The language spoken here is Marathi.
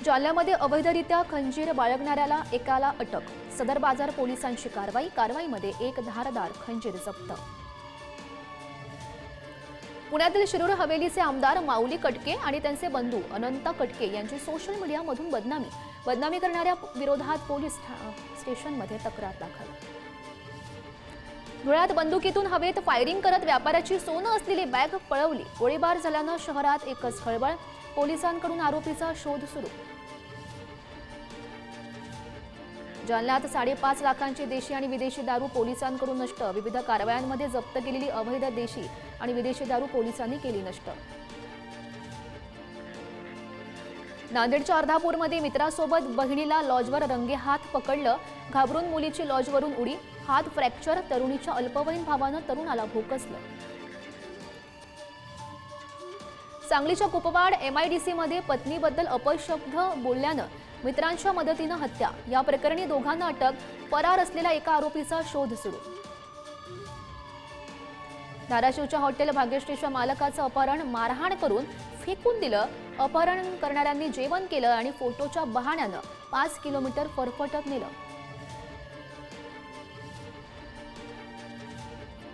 जालन्यामध्ये अवैधरित्या खंजीर बाळगणाऱ्याला एकाला अटक। सदर बाजार पोलिसांची कारवाईमध्ये एक धारदार खंजीर जप्त। पुण्यातील शिरूर हवेलीचे आमदार माऊली कटके आणि त्यांचे बंधू अनंत कटके यांची सोशल मीडियामधून बदनामी करणाऱ्या विरोधात पोलीस स्टेशनमध्ये तक्रार दाखल। धुळ्यात बंदुकीतून हवेत फायरिंग करत व्यापाऱ्याची सोनं असलेली बॅग पळवली। गोळीबार झाल्यानं शहरात एकच खळबळ। पोलिसांकडून आरोपीचा शोध सुरू। जालन्यात 5.5 लाखांची देशी आणि विदेशी दारू पोलिसांकडून नष्ट। विविध कारवायांमध्ये जप्त केलेली अवैध देशी आणि विदेशी दारू पोलिसांनी केली नष्ट। नांदेडच्या अर्धापूरमध्ये मित्रासोबत बहिणीला लॉजवर रंगेहात पकडलं। घाबरून मुलीची लॉजवरून उडी, हात फ्रॅक्चर। तरुणीच्या अल्पवयीन भावानं तरुणाला भोकसलं। सांगलीच्या कुपवाड MIDC मध्ये पत्नीबद्दल अपशब्द बोलल्यानं मित्रांच्या मदतीनं हत्या। या प्रकरणी दोघांना अटक। फरार असलेल्या एका आरोपीचा शोध सुरू। धाराशिवच्या हॉटेल भाग्यश्रीच्या मालकाचं अपहरण, मारहाण करून फेकून दिलं। अपहरण करणाऱ्यांनी जेवण केलं आणि फोटोच्या बहाण्यानं 5 किलोमीटर फरफटत नेलं।